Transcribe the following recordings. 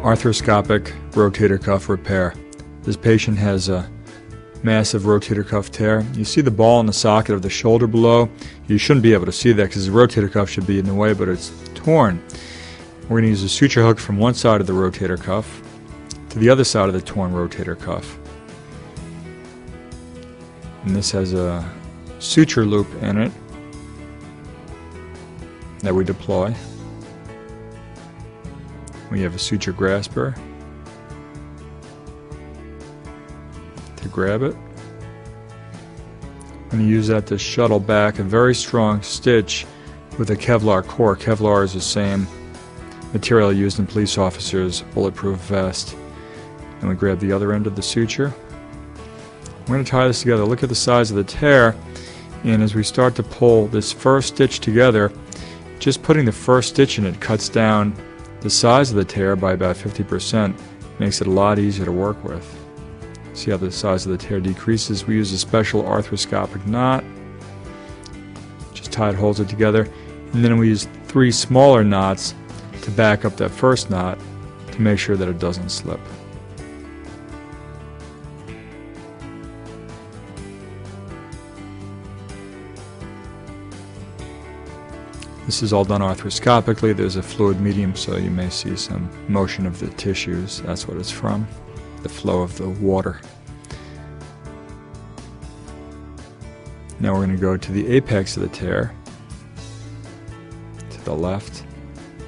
Arthroscopic rotator cuff repair. This patient has a massive rotator cuff tear. You see the ball in the socket of the shoulder below. You shouldn't be able to see that because the rotator cuff should be in the way, but it's torn. We're going to use a suture hook from one side of the rotator cuff to the other side of the torn rotator cuff. And this has a suture loop in it that we deploy. We have a suture grasper to grab it. I'm going to use that to shuttle back a very strong stitch with a Kevlar core. Kevlar is the same material used in police officers' bulletproof vest. And we grab the other end of the suture. We're going to tie this together. Look at the size of the tear, and as we start to pull this first stitch together, just putting the first stitch in it cuts down the size of the tear by about 50%. Makes it a lot easier to work with. See how the size of the tear decreases? We use a special arthroscopic knot. Just tie it, holds it together, and then we use 3 smaller knots to back up that first knot to make sure that it doesn't slip. This is all done arthroscopically. There's a fluid medium, so you may see some motion of the tissues. That's what it's from, the flow of the water. Now we're going to go to the apex of the tear, to the left.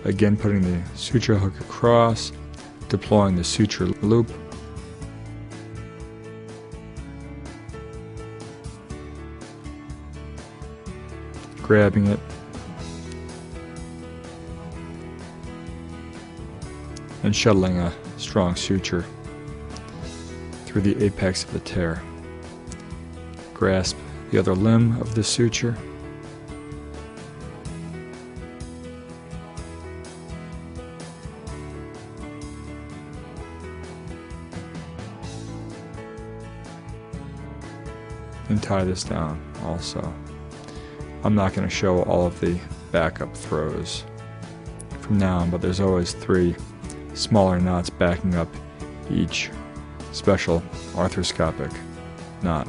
Again, putting the suture hook across, deploying the suture loop. Grabbing it. And shuttling a strong suture through the apex of the tear. Grasp the other limb of the suture. And tie this down also. I'm not going to show all of the backup throws from now on, but there's always 3 smaller knots backing up each special arthroscopic knot.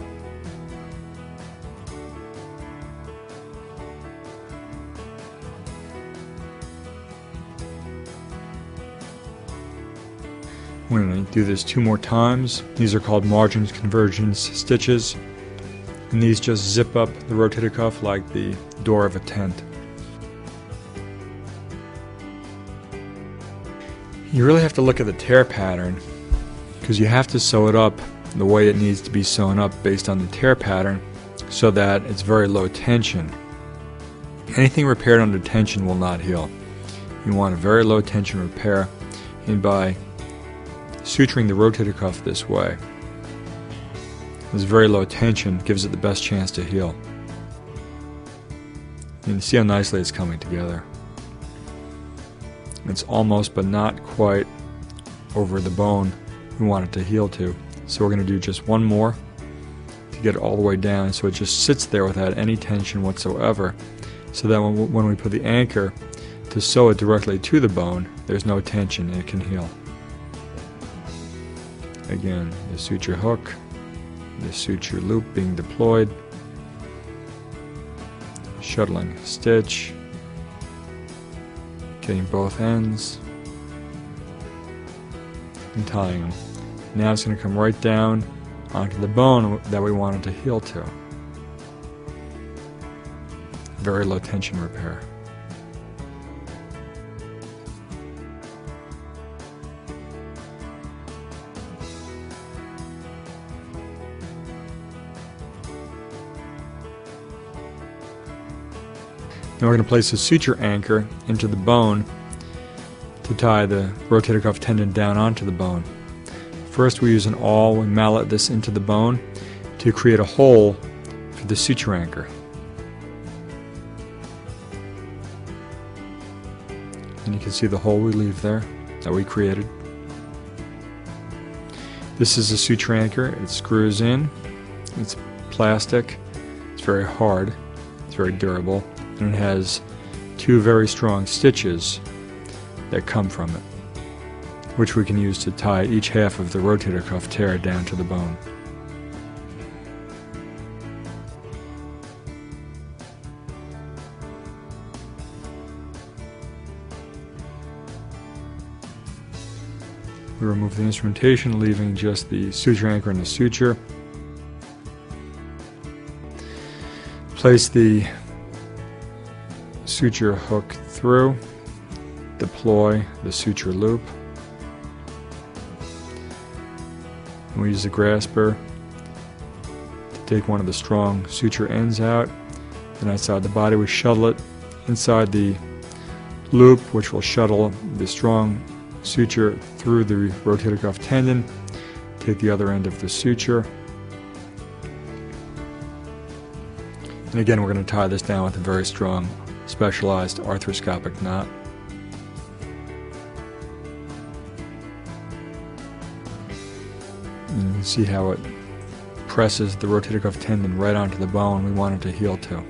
We're going to do this 2 more times. These are called margin convergence stitches, and these just zip up the rotator cuff like the door of a tent. You really have to look at the tear pattern because you have to sew it up the way it needs to be sewn up based on the tear pattern so that it's very low tension. Anything repaired under tension will not heal. You want a very low tension repair, and by suturing the rotator cuff this way, this very low tension gives it the best chance to heal. You can see how nicely it's coming together. It's almost but not quite over the bone we want it to heal to. So we're going to do just 1 more to get it all the way down so it just sits there without any tension whatsoever, so that when we put the anchor to sew it directly to the bone, there's no tension and it can heal. Again, the suture hook, the suture loop being deployed, shuttling stitch, getting both ends, and tying them. Now it's going to come right down onto the bone that we want it to heal to. Very low tension repair. Now we're going to place a suture anchor into the bone to tie the rotator cuff tendon down onto the bone. First we use an awl, we mallet this into the bone to create a hole for the suture anchor. And you can see the hole we leave there that we created. This is a suture anchor. It screws in. It's plastic. It's very hard. It's very durable. And it has 2 very strong stitches that come from it. which we can use to tie each half of the rotator cuff tear down to the bone. We remove the instrumentation, leaving just the suture anchor and the suture. Place the suture hook through, deploy the suture loop. And we use the grasper to take one of the strong suture ends out. Then outside the body we shuttle it inside the loop, which will shuttle the strong suture through the rotator cuff tendon. Take the other end of the suture. And again, we're going to tie this down with a very strong, specialized arthroscopic knot. And you can see how it presses the rotator cuff tendon right onto the bone we want it to heal to.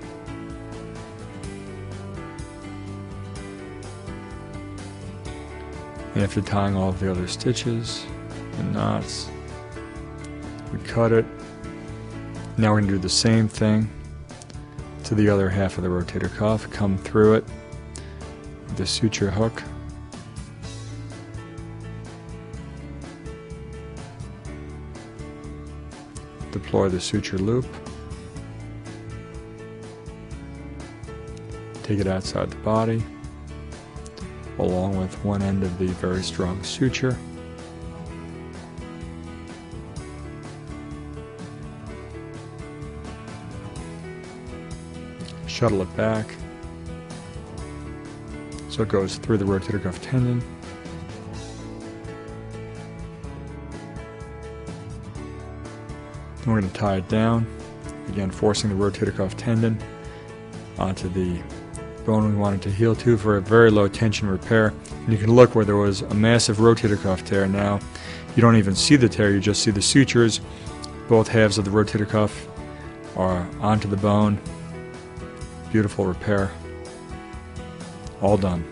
And after tying all of the other stitches and knots, we cut it. Now we're going to do the same thing to the other half of the rotator cuff. Come through it with the suture hook. Deploy the suture loop. Take it outside the body, along with one end of the very strong suture. Shuttle it back so it goes through the rotator cuff tendon. And we're going to tie it down, again forcing the rotator cuff tendon onto the bone we want it to heal to for a very low tension repair. And you can look where there was a massive rotator cuff tear. Now you don't even see the tear, you just see the sutures. Both halves of the rotator cuff are onto the bone. Beautiful repair. All done.